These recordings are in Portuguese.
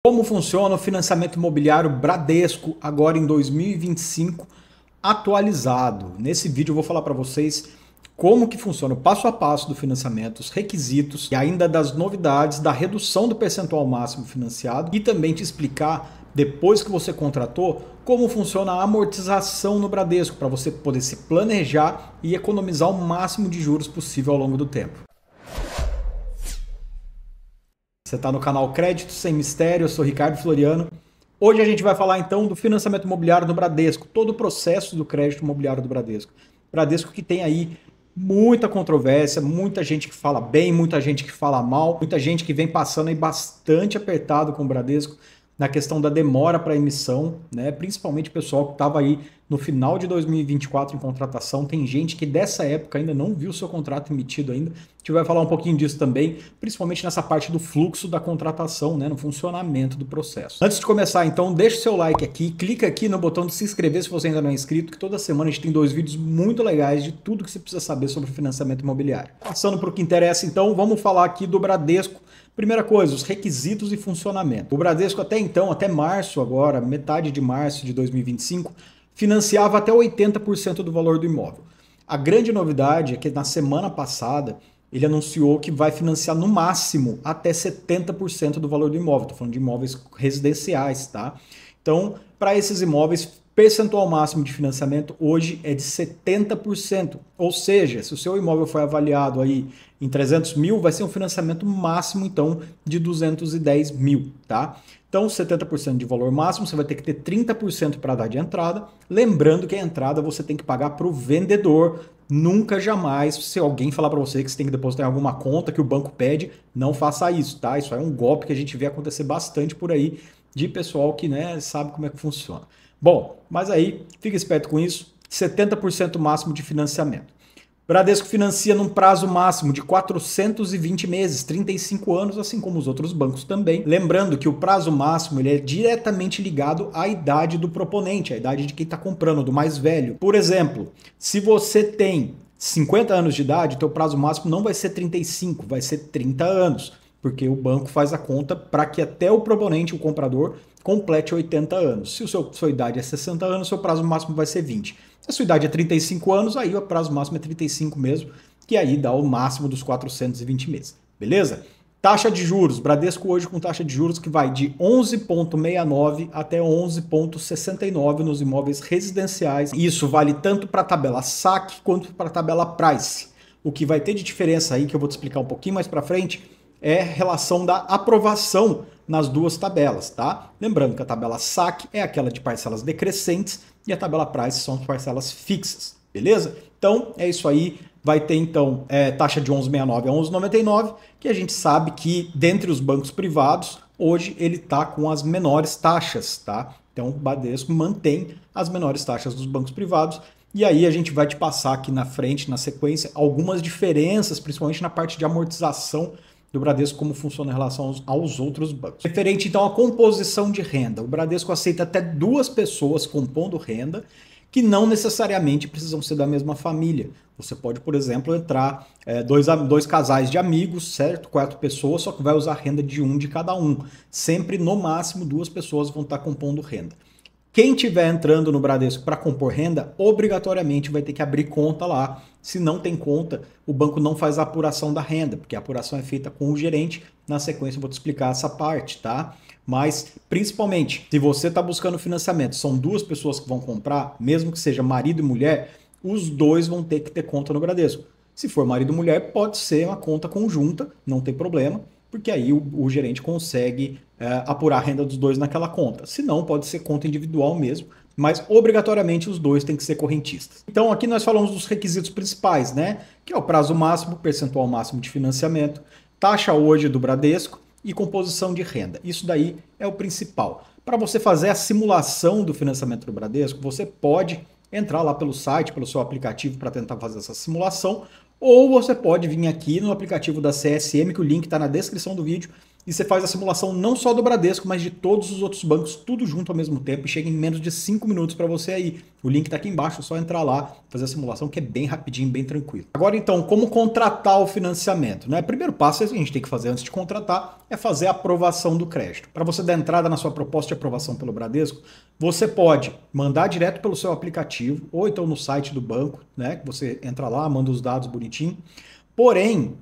Como funciona o financiamento imobiliário Bradesco agora em 2025 atualizado? Nesse vídeo eu vou falar para vocês como que funciona o passo a passo do financiamento, os requisitos e ainda das novidades da redução do percentual máximo financiado e também te explicar, depois que você contratou, como funciona a amortização no Bradesco para você poder se planejar e economizar o máximo de juros possível ao longo do tempo. Você está no canal Crédito Sem Mistério, eu sou Ricardo Floriano. Hoje a gente vai falar então do financiamento imobiliário no Bradesco, todo o processo do crédito imobiliário do Bradesco. Bradesco que tem aí muita controvérsia, muita gente que fala bem, muita gente que fala mal, muita gente que vem passando aí bastante apertado com o Bradesco na questão da demora para emissão, né? Principalmente o pessoal que estava aí no final de 2024 em contratação. Tem gente que dessa época ainda não viu seu contrato emitido ainda. A gente vai falar um pouquinho disso também, principalmente nessa parte do fluxo da contratação, né? No funcionamento do processo. Antes de começar, então, deixa o seu like aqui, clica aqui no botão de se inscrever se você ainda não é inscrito, que toda semana a gente tem 2 vídeos muito legais de tudo que você precisa saber sobre financiamento imobiliário. Passando para o que interessa, então, vamos falar aqui do Bradesco. Primeira coisa, os requisitos e funcionamento. O Bradesco até então, até março agora, metade de março de 2025, financiava até 80% do valor do imóvel. A grande novidade é que na semana passada ele anunciou que vai financiar no máximo até 70% do valor do imóvel. Estou falando de imóveis residenciais, tá? Então, para esses imóveis, percentual máximo de financiamento hoje é de 70%. Ou seja, se o seu imóvel foi avaliado aí em 300 mil, vai ser um financiamento máximo, então, de 210 mil, tá? Então, 70% de valor máximo, você vai ter que ter 30% para dar de entrada. Lembrando que a entrada você tem que pagar para o vendedor. Nunca, jamais, se alguém falar para você que você tem que depositar em alguma conta que o banco pede, não faça isso, tá? Isso é um golpe que a gente vê acontecer bastante por aí, de pessoal que, né, sabe como é que funciona. Bom, mas aí, fica esperto com isso, 70% máximo de financiamento. Bradesco financia num prazo máximo de 420 meses, 35 anos, assim como os outros bancos também. Lembrando que o prazo máximo ele é diretamente ligado à idade do proponente, à idade de quem está comprando, do mais velho. Por exemplo, se você tem 50 anos de idade, teu prazo máximo não vai ser 35, vai ser 30 anos, porque o banco faz a conta para que até o proponente, o comprador, complete 80 anos. Se sua idade é 60 anos, seu prazo máximo vai ser 20. Se a sua idade é 35 anos, aí o prazo máximo é 35 mesmo, que aí dá o máximo dos 420 meses. Beleza? Taxa de juros. Bradesco hoje com taxa de juros que vai de 11,69 até 11,69 nos imóveis residenciais. Isso vale tanto para a tabela SAC quanto para a tabela Price. O que vai ter de diferença aí, que eu vou te explicar um pouquinho mais para frente, é relação da aprovação nas duas tabelas, tá? Lembrando que a tabela SAC é aquela de parcelas decrescentes e a tabela Price são as parcelas fixas, beleza? Então, é isso aí. Vai ter, então, taxa de 11,69 a 11,99, que a gente sabe que, dentre os bancos privados, hoje ele está com as menores taxas, tá? Então, o Bradesco mantém as menores taxas dos bancos privados. E aí a gente vai te passar aqui na frente, na sequência, algumas diferenças, principalmente na parte de amortização do Bradesco, como funciona em relação aos outros bancos. Referente então à composição de renda, o Bradesco aceita até 2 pessoas compondo renda, que não necessariamente precisam ser da mesma família. Você pode, por exemplo, entrar dois casais de amigos, certo? 4 pessoas, só que vai usar renda de um de cada um. Sempre, no máximo, 2 pessoas vão estar compondo renda. Quem estiver entrando no Bradesco para compor renda, obrigatoriamente vai ter que abrir conta lá. Se não tem conta, o banco não faz a apuração da renda, porque a apuração é feita com o gerente. Na sequência eu vou te explicar essa parte, tá? Mas, principalmente, se você está buscando financiamento, são 2 pessoas que vão comprar, mesmo que seja marido e mulher, os 2 vão ter que ter conta no Bradesco. Se for marido e mulher, pode ser uma conta conjunta, não tem problema, porque aí o gerente consegue apurar a renda dos 2 naquela conta. Se não, pode ser conta individual mesmo, mas obrigatoriamente os 2 têm que ser correntistas. Então aqui nós falamos dos requisitos principais, né? Que é o prazo máximo, percentual máximo de financiamento, taxa hoje do Bradesco e composição de renda. Isso daí é o principal. Para você fazer a simulação do financiamento do Bradesco, você pode entrar lá pelo site, pelo seu aplicativo para tentar fazer essa simulação, ou você pode vir aqui no aplicativo da CSM, que o link está na descrição do vídeo, e você faz a simulação não só do Bradesco, mas de todos os outros bancos, tudo junto ao mesmo tempo, e chega em menos de 5 minutos para você aí. O link está aqui embaixo, é só entrar lá, fazer a simulação, que é bem rapidinho, bem tranquilo. Agora então, como contratar o financiamento, né? Primeiro passo que a gente tem que fazer antes de contratar é fazer a aprovação do crédito. Para você dar entrada na sua proposta de aprovação pelo Bradesco, você pode mandar direto pelo seu aplicativo, ou então no site do banco, né? Que você entra lá, manda os dados bonitinho. Porém,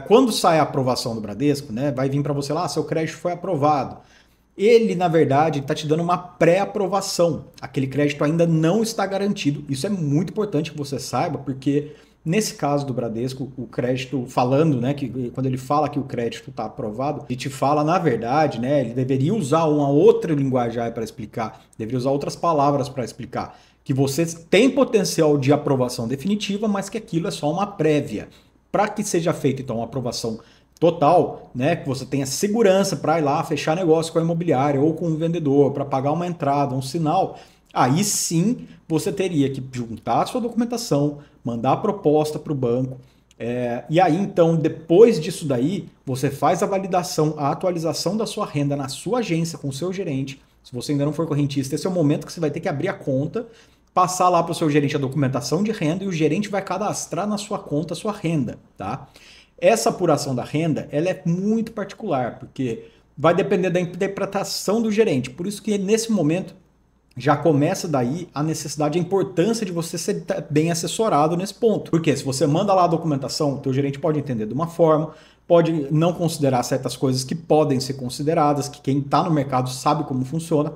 quando sai a aprovação do Bradesco, né, vai vir para você lá, seu crédito foi aprovado. Ele, na verdade, está te dando uma pré-aprovação. Aquele crédito ainda não está garantido. Isso é muito importante que você saiba, porque nesse caso do Bradesco, o crédito, falando, né, que quando ele fala que o crédito está aprovado, ele te fala, na verdade, né, ele deveria usar uma outra linguagem para explicar, deveria usar outras palavras para explicar, que você tem potencial de aprovação definitiva, mas que aquilo é só uma prévia. Para que seja feita, então, uma aprovação total, né, que você tenha segurança para ir lá fechar negócio com a imobiliária ou com o vendedor, para pagar uma entrada, um sinal, aí sim você teria que juntar a sua documentação, mandar a proposta para o banco, e aí então, depois disso daí, você faz a validação, a atualização da sua renda na sua agência com o seu gerente. Se você ainda não for correntista, esse é o momento que você vai ter que abrir a conta, passar lá para o seu gerente a documentação de renda e o gerente vai cadastrar na sua conta a sua renda, tá? Essa apuração da renda, ela é muito particular, porque vai depender da interpretação do gerente. Por isso que nesse momento já começa daí a necessidade, a importância de você ser bem assessorado nesse ponto. Porque se você manda lá a documentação, o teu gerente pode entender de uma forma, pode não considerar certas coisas que podem ser consideradas, que quem está no mercado sabe como funciona,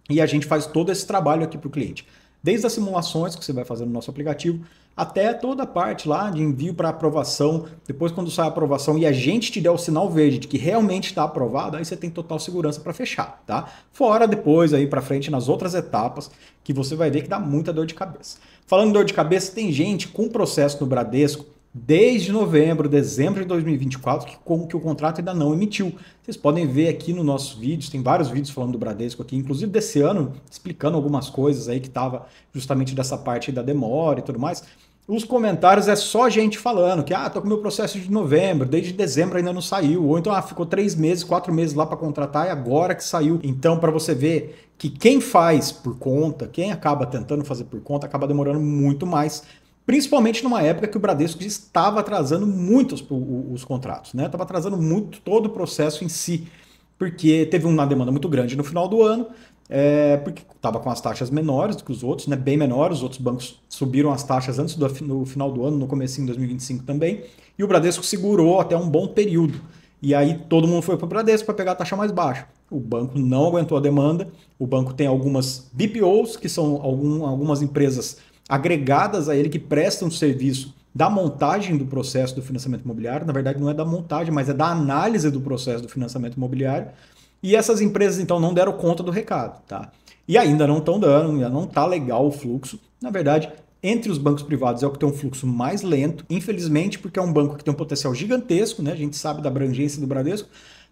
e a gente faz todo esse trabalho aqui para o cliente. Desde as simulações que você vai fazer no nosso aplicativo, até toda a parte lá de envio para aprovação. Depois, quando sai a aprovação e a gente te der o sinal verde de que realmente está aprovado, aí você tem total segurança para fechar, tá? Fora depois, aí para frente, nas outras etapas, que você vai ver que dá muita dor de cabeça. Falando em dor de cabeça, tem gente com processo no Bradesco desde novembro, dezembro de 2024, que o contrato ainda não emitiu. Vocês podem ver aqui nos nossos vídeos, tem vários vídeos falando do Bradesco aqui, inclusive desse ano, explicando algumas coisas aí que estava justamente dessa parte da demora e tudo mais. Os comentários é só gente falando que, tô com meu processo de novembro, desde dezembro ainda não saiu, ou então, ficou 3 meses, 4 meses lá para contratar e agora que saiu. Então, para você ver que quem faz por conta, quem acaba tentando fazer por conta, acaba demorando muito mais, principalmente numa época que o Bradesco estava atrasando muito os contratos, né? Estava atrasando muito todo o processo em si, porque teve uma demanda muito grande no final do ano, porque estava com as taxas menores do que os outros, né? Bem menores, os outros bancos subiram as taxas antes no final do ano, no comecinho de 2025 também, e o Bradesco segurou até um bom período. E aí todo mundo foi para o Bradesco para pegar a taxa mais baixa. O banco não aguentou a demanda, o banco tem algumas BPOs, que são algumas empresas agregadas a ele que prestam serviço da montagem do processo do financiamento imobiliário. Na verdade, não é da montagem, mas é da análise do processo do financiamento imobiliário. E essas empresas, então, não deram conta do recado, tá? E ainda não estão dando, ainda não está legal o fluxo. Na verdade, entre os bancos privados é o que tem um fluxo mais lento, infelizmente, porque é um banco que tem um potencial gigantesco, né? A gente sabe da abrangência do Bradesco,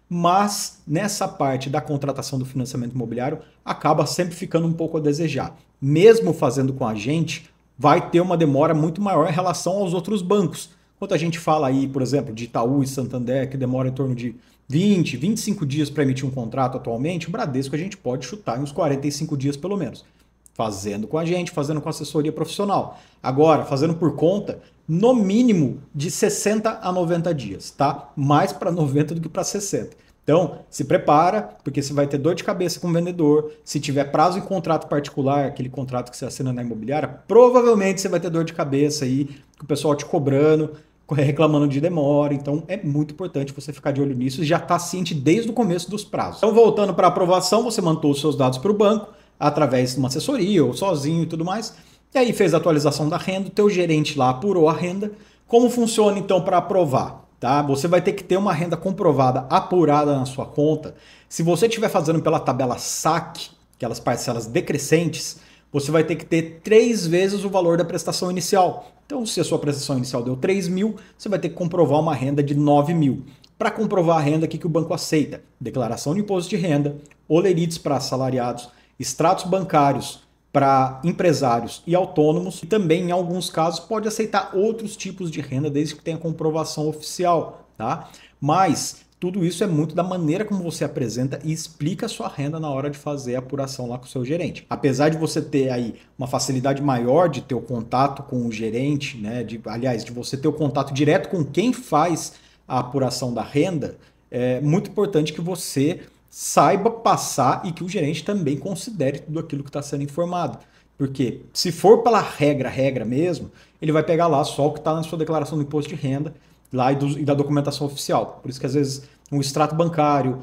mas nessa parte da contratação do financiamento imobiliário acaba sempre ficando um pouco a desejar. Mesmo fazendo com a gente, vai ter uma demora muito maior em relação aos outros bancos. Quando a gente fala aí, por exemplo, de Itaú e Santander, que demora em torno de 20, 25 dias para emitir um contrato atualmente, o Bradesco a gente pode chutar em uns 45 dias pelo menos. Fazendo com a gente, fazendo com assessoria profissional. Agora, fazendo por conta, no mínimo de 60 a 90 dias, tá? Mais para 90 do que para 60. Então, se prepara, porque você vai ter dor de cabeça com o vendedor. Se tiver prazo em contrato particular, aquele contrato que você assina na imobiliária, provavelmente você vai ter dor de cabeça aí, com o pessoal te cobrando, reclamando de demora. Então, é muito importante você ficar de olho nisso e já estar ciente desde o começo dos prazos. Então, voltando para a aprovação, você mandou os seus dados para o banco, através de uma assessoria ou sozinho e tudo mais. E aí fez a atualização da renda, o teu gerente lá apurou a renda. Como funciona então para aprovar? Tá? Você vai ter que ter uma renda comprovada, apurada na sua conta. Se você estiver fazendo pela tabela SAC, aquelas parcelas decrescentes, você vai ter que ter 3 vezes o valor da prestação inicial. Então, se a sua prestação inicial deu 3 mil, você vai ter que comprovar uma renda de 9 mil. Para comprovar a renda, o que o banco aceita? Declaração de imposto de renda, olerites para assalariados, extratos bancários para empresários e autônomos, e também, em alguns casos, pode aceitar outros tipos de renda, desde que tenha comprovação oficial, tá? Mas Tudo isso é muito da maneira como você apresenta e explica a sua renda na hora de fazer a apuração lá com o seu gerente. Apesar de você ter aí uma facilidade maior de ter o contato com o gerente, né? Aliás, de você ter o contato direto com quem faz a apuração da renda, é muito importante que você saiba passar e que o gerente também considere tudo aquilo que está sendo informado. Porque se for pela regra mesmo, ele vai pegar lá só o que está na sua declaração do imposto de renda lá e da documentação oficial. Por isso que às vezes um extrato bancário,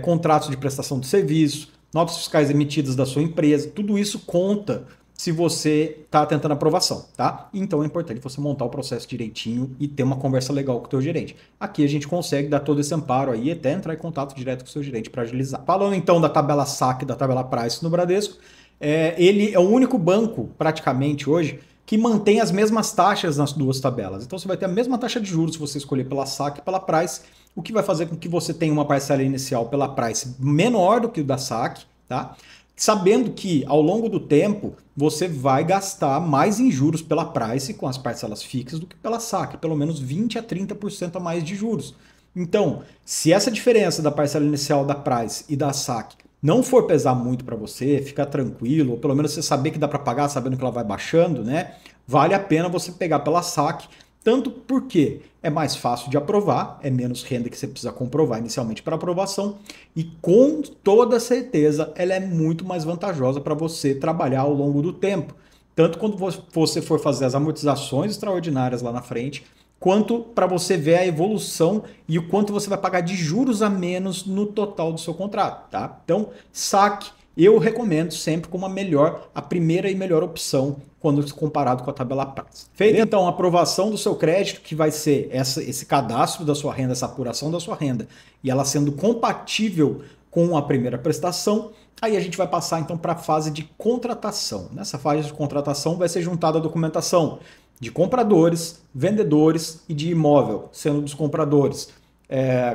contratos de prestação de serviço, notas fiscais emitidas da sua empresa, tudo isso conta se você está tentando aprovação, tá? Então é importante você montar o processo direitinho e ter uma conversa legal com o teu gerente. Aqui a gente consegue dar todo esse amparo aí e até entrar em contato direto com o seu gerente para agilizar. Falando então da tabela SAC e da tabela Price no Bradesco, ele é o único banco, praticamente hoje, que mantém as mesmas taxas nas duas tabelas. Então você vai ter a mesma taxa de juros se você escolher pela SAC e pela Price, o que vai fazer com que você tenha uma parcela inicial pela Price menor do que o da SAC, tá? Sabendo que ao longo do tempo você vai gastar mais em juros pela Price com as parcelas fixas do que pela SAC, pelo menos 20 a 30% a mais de juros. Então, se essa diferença da parcela inicial da Price e da SAC não for pesar muito para você, ficar tranquilo, ou pelo menos você saber que dá para pagar sabendo que ela vai baixando, né? Vale a pena você pegar pela SAC, tanto porque é mais fácil de aprovar, é menos renda que você precisa comprovar inicialmente para aprovação, e com toda certeza ela é muito mais vantajosa para você trabalhar ao longo do tempo. Tanto quando você for fazer as amortizações extraordinárias lá na frente, quanto para você ver a evolução e o quanto você vai pagar de juros a menos no total do seu contrato, tá? Então, SAC eu recomendo sempre como a primeira e melhor opção quando comparado com a tabela Price. Feita então a aprovação do seu crédito, que vai ser esse cadastro da sua renda, essa apuração da sua renda, e ela sendo compatível com a primeira prestação, aí a gente vai passar então para a fase de contratação. Nessa fase de contratação vai ser juntada a documentação de compradores, vendedores e de imóvel, sendo dos compradores.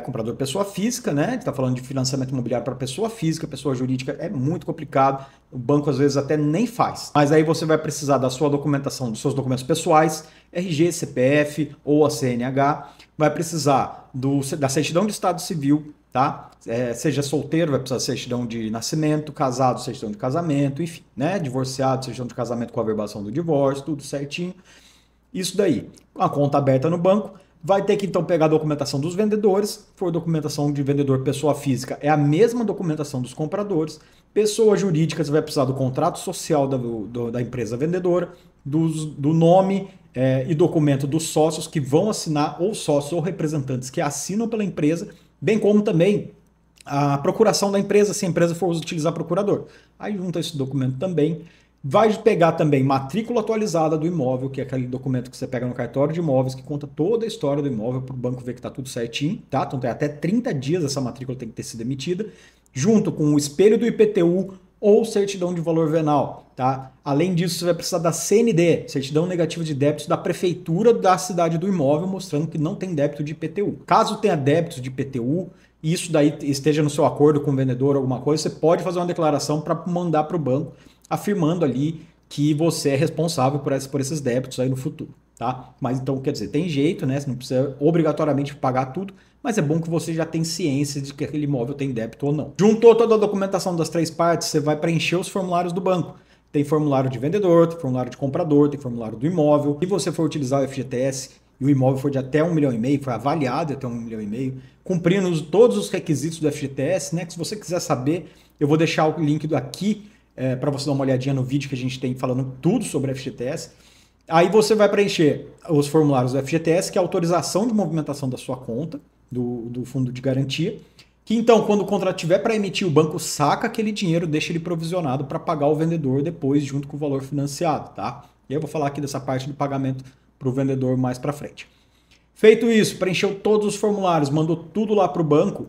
Comprador pessoa física, né? A gente está falando de financiamento imobiliário para pessoa física, pessoa jurídica é muito complicado, o banco às vezes até nem faz. Mas aí você vai precisar da sua documentação, dos seus documentos pessoais, RG, CPF ou a CNH, vai precisar da certidão de estado civil, tá? Seja solteiro, vai precisar de certidão de nascimento, casado, certidão de casamento, enfim, né? Divorciado, certidão de casamento com a averbação do divórcio, tudo certinho. Isso daí, a conta aberta no banco. Vai ter que então pegar a documentação dos vendedores, se for documentação de vendedor pessoa física, é a mesma documentação dos compradores. Pessoa jurídica, você vai precisar do contrato social da empresa vendedora, do nome e documento dos sócios que vão assinar, ou sócios ou representantes que assinam pela empresa, bem como também a procuração da empresa, se a empresa for utilizar procurador. Aí junta esse documento também. Vai pegar também matrícula atualizada do imóvel, que é aquele documento que você pega no cartório de imóveis, que conta toda a história do imóvel para o banco ver que está tudo certinho, tá? Então tem até 30 dias essa matrícula tem que ter sido emitida, junto com o espelho do IPTU ou certidão de valor venal, tá? Além disso, você vai precisar da CND, certidão negativa de débitos da prefeitura da cidade do imóvel, mostrando que não tem débito de IPTU. Caso tenha débitos de IPTU, e isso daí esteja no seu acordo com o vendedor ou alguma coisa, você pode fazer uma declaração para mandar para o banco, afirmando ali que você é responsável por esses débitos aí no futuro, tá? Mas então, quer dizer, tem jeito, né? Você não precisa obrigatoriamente pagar tudo, mas é bom que você já tenha ciência de que aquele imóvel tem débito ou não. Juntou toda a documentação das três partes, você vai preencher os formulários do banco. Tem formulário de vendedor, tem formulário de comprador, tem formulário do imóvel. Se você for utilizar o FGTS e o imóvel for de até 1,5 milhão, foi avaliado até 1,5 milhão, cumprindo todos os requisitos do FGTS, né? Que se você quiser saber, eu vou deixar o link aqui para você dar uma olhadinha no vídeo que a gente tem falando tudo sobre FGTS. Aí você vai preencher os formulários do FGTS, que é a autorização de movimentação da sua conta, do fundo de garantia, que então, quando o contrato tiver para emitir, o banco saca aquele dinheiro, deixa ele provisionado para pagar o vendedor depois, junto com o valor financiado, tá? E eu vou falar aqui dessa parte do pagamento para o vendedor mais para frente. Feito isso, preencheu todos os formulários, mandou tudo lá para o banco,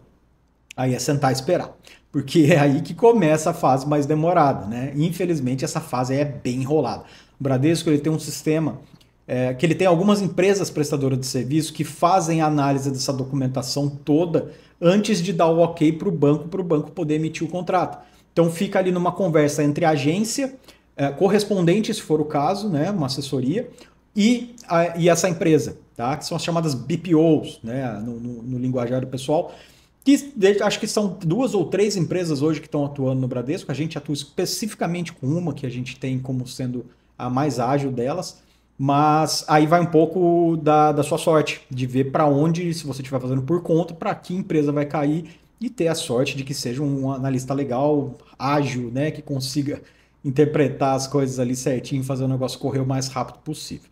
aí é sentar e esperar. Porque é aí que começa a fase mais demorada, né? Infelizmente, essa fase é bem enrolada. O Bradesco ele tem um sistema que ele tem algumas empresas prestadoras de serviço que fazem a análise dessa documentação toda antes de dar o ok para o banco poder emitir o contrato. Então fica ali numa conversa entre a agência, correspondente, se for o caso, né? Uma assessoria, e essa empresa, tá? Que são as chamadas BPOs, né? No linguajar do pessoal. Que acho que são 2 ou 3 empresas hoje que estão atuando no Bradesco. A gente atua especificamente com uma que a gente tem como sendo a mais ágil delas. Mas aí vai um pouco da sua sorte, de ver para onde, se você estiver fazendo por conta, para que empresa vai cair e ter a sorte de que seja um analista legal, ágil, né, que consiga interpretar as coisas ali certinho e fazer o negócio correr o mais rápido possível.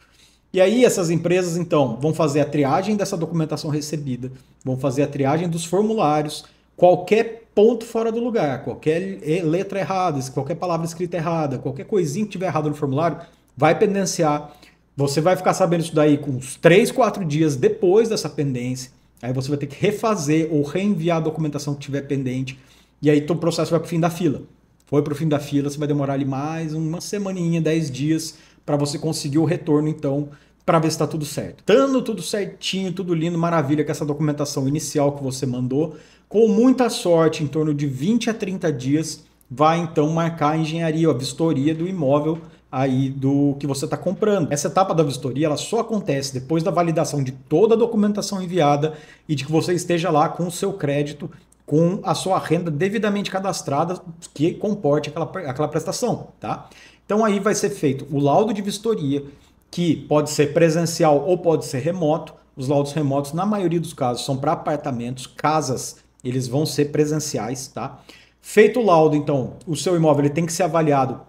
E aí essas empresas, então, vão fazer a triagem dessa documentação recebida, vão fazer a triagem dos formulários, qualquer ponto fora do lugar, qualquer letra errada, qualquer palavra escrita errada, qualquer coisinha que tiver errado no formulário, vai pendenciar. Você vai ficar sabendo isso daí com uns 3, 4 dias depois dessa pendência. Aí você vai ter que refazer ou reenviar a documentação que tiver pendente. E aí o processo vai para o fim da fila. Foi para o fim da fila, você vai demorar ali mais uma semaninha, 10 dias, para você conseguir o retorno, então, para ver se está tudo certo. Estando tudo certinho, tudo lindo, maravilha, com essa documentação inicial que você mandou, com muita sorte, em torno de 20 a 30 dias, vai então marcar a engenharia, a vistoria do imóvel aí do que você está comprando. Essa etapa da vistoria ela só acontece depois da validação de toda a documentação enviada e de que você esteja lá com o seu crédito, com a sua renda devidamente cadastrada que comporte aquela prestação, tá? Então aí vai ser feito o laudo de vistoria, que pode ser presencial ou pode ser remoto. Os laudos remotos, na maioria dos casos, são para apartamentos, casas, eles vão ser presenciais, tá? Feito o laudo, então, o seu imóvel ele tem que ser avaliado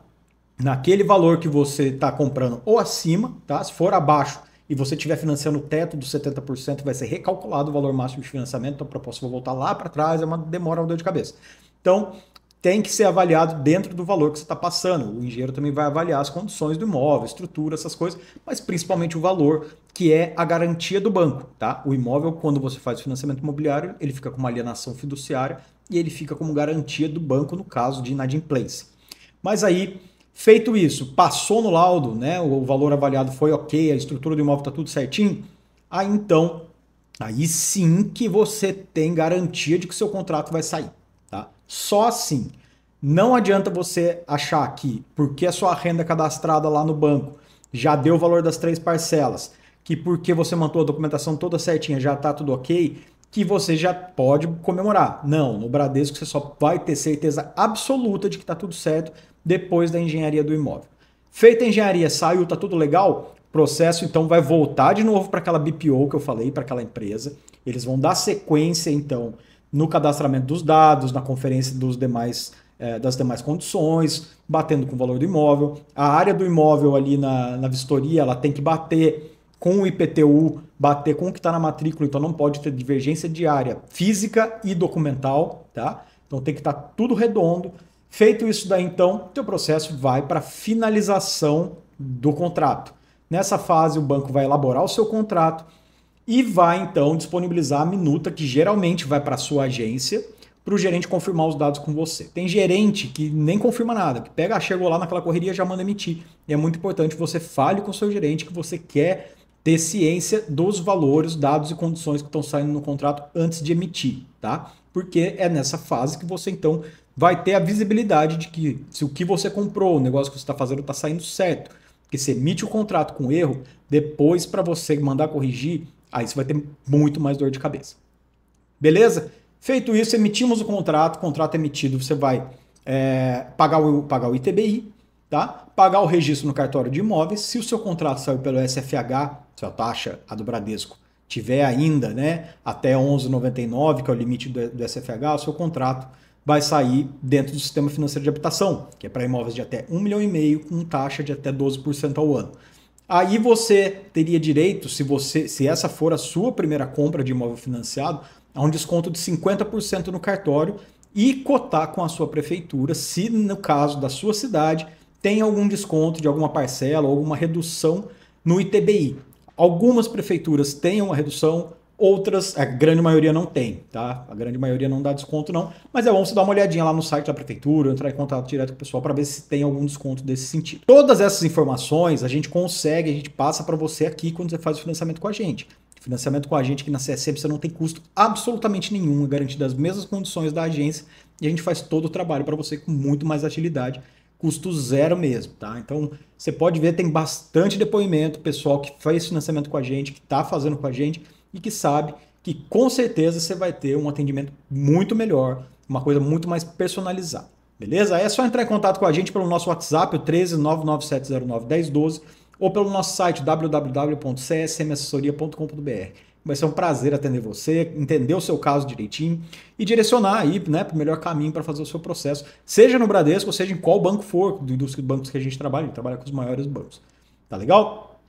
naquele valor que você está comprando ou acima, tá? Se for abaixo e você estiver financiando o teto dos 70%, vai ser recalculado o valor máximo de financiamento, então a proposta vai voltar lá para trás, é uma demora, uma dor de cabeça. Então, tem que ser avaliado dentro do valor que você está passando. O engenheiro também vai avaliar as condições do imóvel, estrutura, essas coisas, mas principalmente o valor, que é a garantia do banco, tá? O imóvel, quando você faz o financiamento imobiliário, ele fica com uma alienação fiduciária e ele fica como garantia do banco no caso de inadimplência. Mas aí, feito isso, passou no laudo, né? O valor avaliado foi ok, a estrutura do imóvel está tudo certinho. Aí então, aí sim que você tem garantia de que seu contrato vai sair, tá? Só assim. Não adianta você achar que porque a sua renda é cadastrada lá no banco já deu o valor das 3 parcelas, que porque você montou a documentação toda certinha já está tudo ok, que você já pode comemorar. Não, no Bradesco você só vai ter certeza absoluta de que está tudo certo depois da engenharia do imóvel. Feita a engenharia, saiu, tá tudo legal, o processo então vai voltar de novo para aquela BPO que eu falei, para aquela empresa. Eles vão dar sequência então no cadastramento dos dados, na conferência das demais condições, batendo com o valor do imóvel. A área do imóvel ali na vistoria, ela tem que bater com o IPTU, bater com o que está na matrícula, então não pode ter divergência de área física e documental, tá? Então tem que estar tudo redondo. Feito isso daí, então, teu processo vai para finalização do contrato. Nessa fase, o banco vai elaborar o seu contrato e vai, então, disponibilizar a minuta que geralmente vai para a sua agência, para o gerente confirmar os dados com você. Tem gerente que nem confirma nada, que pega, chegou lá naquela correria e já manda emitir. E é muito importante que você fale com o seu gerente que você quer ter ciência dos valores, dados e condições que estão saindo no contrato antes de emitir, tá? Porque é nessa fase que você, então, vai ter a visibilidade de que se o que você comprou, o negócio que você está fazendo está saindo certo. Porque você emite o contrato com erro, depois para você mandar corrigir, aí você vai ter muito mais dor de cabeça. Beleza? Feito isso, emitimos o contrato emitido, você vai pagar o ITBI, tá? Pagar o registro no cartório de imóveis. Se o seu contrato saiu pelo SFH, se a taxa, a do Bradesco, tiver ainda, né, até 11,99, que é o limite do SFH, o seu contrato vai sair dentro do sistema financeiro de habitação, que é para imóveis de até 1,5 milhão, com taxa de até 12% ao ano. Aí você teria direito, se essa for a sua primeira compra de imóvel financiado, a um desconto de 50% no cartório e cotar com a sua prefeitura, se no caso da sua cidade tem algum desconto de alguma parcela ou alguma redução no ITBI. Algumas prefeituras têm uma redução, outras, a grande maioria não tem, tá? A grande maioria não dá desconto não, mas é bom você dar uma olhadinha lá no site da prefeitura, entrar em contato direto com o pessoal para ver se tem algum desconto desse sentido. Todas essas informações a gente passa para você aqui quando você faz o financiamento com a gente. Financiamento com a gente aqui na CSM você não tem custo absolutamente nenhum, é garantido as mesmas condições da agência e a gente faz todo o trabalho para você com muito mais agilidade, custo zero mesmo, tá? Então, você pode ver, tem bastante depoimento, pessoal que fez financiamento com a gente, que está fazendo com a gente e que sabe que com certeza você vai ter um atendimento muito melhor, uma coisa muito mais personalizada. Beleza? É só entrar em contato com a gente pelo nosso WhatsApp, o 13997091012, ou pelo nosso site www.csmassessoria.com.br. Vai ser um prazer atender você, entender o seu caso direitinho e direcionar aí, né, para o melhor caminho para fazer o seu processo, seja no Bradesco, ou seja em qual banco for, dos bancos que a gente trabalha com os maiores bancos. Tá legal?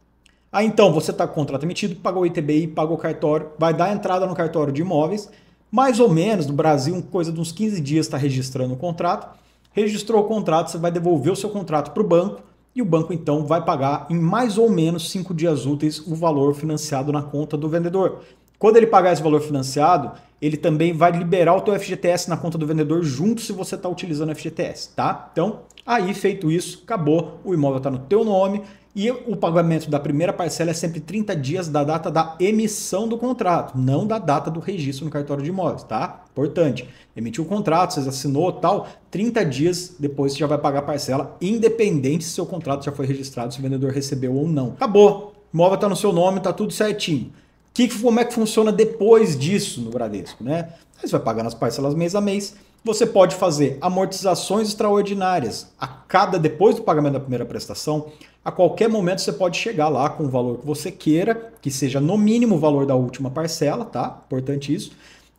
Aí então, você está com o contrato emitido, pagou o ITBI, pagou o cartório, vai dar entrada no cartório de imóveis, mais ou menos, no Brasil, coisa de uns 15 dias está registrando o contrato. Registrou o contrato, você vai devolver o seu contrato para o banco e o banco então vai pagar em mais ou menos 5 dias úteis o valor financiado na conta do vendedor. Quando ele pagar esse valor financiado, ele também vai liberar o teu FGTS na conta do vendedor junto se você está utilizando o FGTS, tá? Então, aí feito isso, acabou, o imóvel está no teu nome e o pagamento da primeira parcela é sempre 30 dias da data da emissão do contrato, não da data do registro no cartório de imóveis, tá? Importante. Emitiu o contrato, você assinou tal, 30 dias depois você já vai pagar a parcela, independente se seu contrato já foi registrado, se o vendedor recebeu ou não. Acabou. O imóvel está no seu nome, está tudo certinho. Como é que funciona depois disso no Bradesco, né? Aí você vai pagando as parcelas mês a mês. Você pode fazer amortizações extraordinárias depois do pagamento da primeira prestação. A qualquer momento você pode chegar lá com o valor que você queira, que seja no mínimo o valor da última parcela, tá? Importante isso.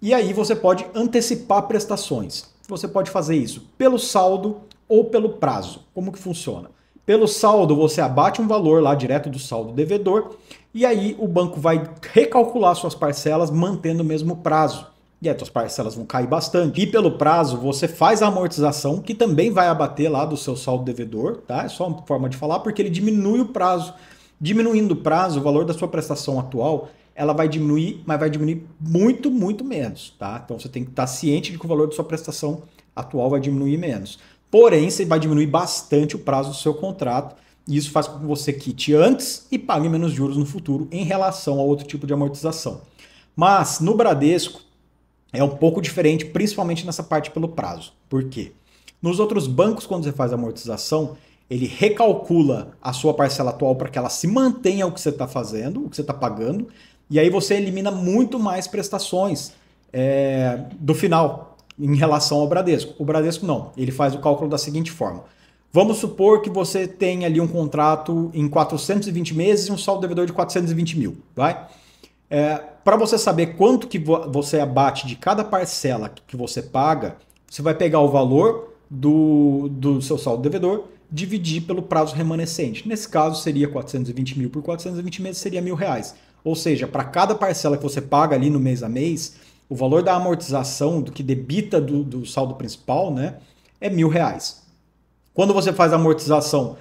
E aí você pode antecipar prestações. Você pode fazer isso pelo saldo ou pelo prazo. Como que funciona? Pelo saldo, você abate um valor lá direto do saldo devedor e aí o banco vai recalcular suas parcelas mantendo o mesmo prazo. E aí as suas parcelas vão cair bastante. E pelo prazo, você faz a amortização, que também vai abater lá do seu saldo devedor, tá? É só uma forma de falar, porque ele diminui o prazo. Diminuindo o prazo, o valor da sua prestação atual, ela vai diminuir, mas vai diminuir muito, muito menos, tá? Então você tem que estar ciente de que o valor da sua prestação atual vai diminuir menos. Porém, você vai diminuir bastante o prazo do seu contrato, e isso faz com que você quite antes e pague menos juros no futuro em relação a outro tipo de amortização. Mas no Bradesco é um pouco diferente, principalmente nessa parte pelo prazo. Por quê? Nos outros bancos, quando você faz a amortização, ele recalcula a sua parcela atual para que ela se mantenha o que você está fazendo, o que você está pagando, e aí você elimina muito mais prestações do final em relação ao Bradesco. O Bradesco não, ele faz o cálculo da seguinte forma. Vamos supor que você tem ali um contrato em 420 meses e um saldo devedor de 420 mil, vai? Para você saber quanto que você abate de cada parcela que você paga, você vai pegar o valor do seu saldo devedor, dividir pelo prazo remanescente. Nesse caso seria 420 mil por 420 meses, seria R$1.000. Ou seja, para cada parcela que você paga ali no mês a mês, o valor da amortização, do que debita do saldo principal, né, é R$1.000. Quando você faz a amortização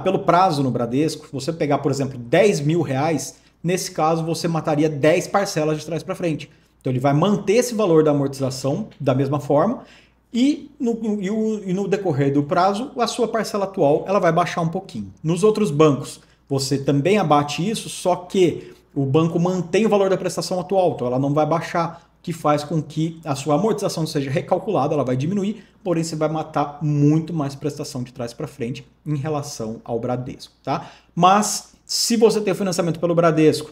pelo prazo no Bradesco, você pegar, por exemplo, R$10.000, nesse caso você mataria 10 parcelas de trás para frente. Então ele vai manter esse valor da amortização da mesma forma e no decorrer do prazo, a sua parcela atual ela vai baixar um pouquinho. Nos outros bancos, você também abate isso, só que o banco mantém o valor da prestação atual, então ela não vai baixar, que faz com que a sua amortização seja recalculada, ela vai diminuir, porém você vai matar muito mais prestação de trás para frente em relação ao Bradesco, tá? Mas se você tem financiamento pelo Bradesco,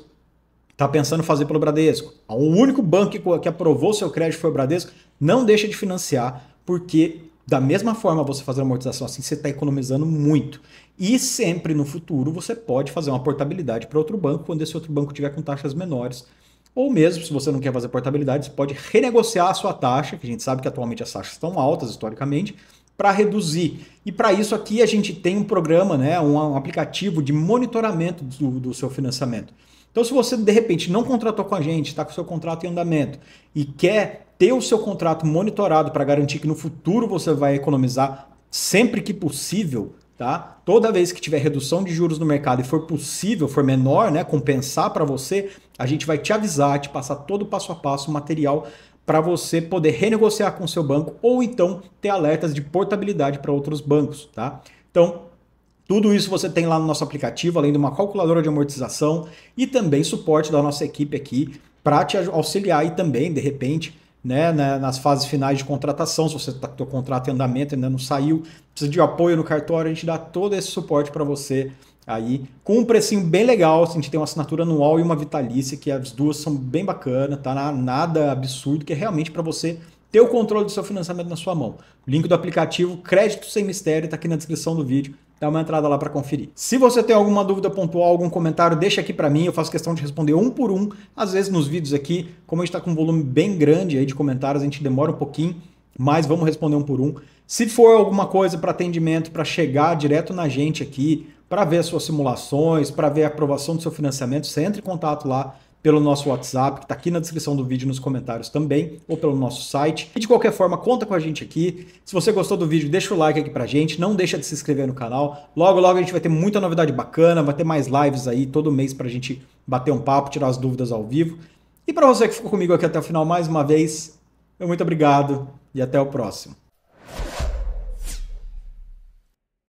está pensando em fazer pelo Bradesco, o único banco que aprovou seu crédito foi o Bradesco, não deixa de financiar, porque da mesma forma você fazer a amortização assim, você está economizando muito. E sempre no futuro você pode fazer uma portabilidade para outro banco, quando esse outro banco tiver com taxas menores. Ou mesmo, se você não quer fazer portabilidade, você pode renegociar a sua taxa, que a gente sabe que atualmente as taxas estão altas historicamente, para reduzir. E para isso aqui a gente tem um programa, né, um aplicativo de monitoramento do seu financiamento. Então se você de repente não contratou com a gente, está com o seu contrato em andamento e quer ter o seu contrato monitorado para garantir que no futuro você vai economizar sempre que possível, tá? Toda vez que tiver redução de juros no mercado e for possível, for menor, né, compensar para você, a gente vai te avisar, te passar todo o passo a passo, material para você poder renegociar com o seu banco ou então ter alertas de portabilidade para outros bancos, tá? Então, tudo isso você tem lá no nosso aplicativo, além de uma calculadora de amortização e também suporte da nossa equipe aqui para te auxiliar e também, de repente, né, nas fases finais de contratação, se você está com o contrato em andamento, ainda não saiu, precisa de apoio no cartório, a gente dá todo esse suporte para você aí, com um precinho bem legal. A gente tem uma assinatura anual e uma vitalícia, que as duas são bem bacanas, tá? Nada absurdo, que é realmente para você ter o controle do seu financiamento na sua mão. O link do aplicativo Crédito Sem Mistério está aqui na descrição do vídeo. Dá uma entrada lá para conferir. Se você tem alguma dúvida pontual, algum comentário, deixa aqui para mim. Eu faço questão de responder um por um. Às vezes nos vídeos aqui, como a gente está com um volume bem grande aí de comentários, a gente demora um pouquinho, mas vamos responder um por um. Se for alguma coisa para atendimento, para chegar direto na gente aqui, para ver as suas simulações, para ver a aprovação do seu financiamento, você entra em contato lá pelo nosso WhatsApp, que está aqui na descrição do vídeo, nos comentários também, ou pelo nosso site. E de qualquer forma, conta com a gente aqui. Se você gostou do vídeo, deixa o like aqui pra gente, não deixa de se inscrever no canal. Logo, logo a gente vai ter muita novidade bacana, vai ter mais lives aí todo mês pra gente bater um papo, tirar as dúvidas ao vivo. E para você que ficou comigo aqui até o final mais uma vez, muito obrigado e até o próximo.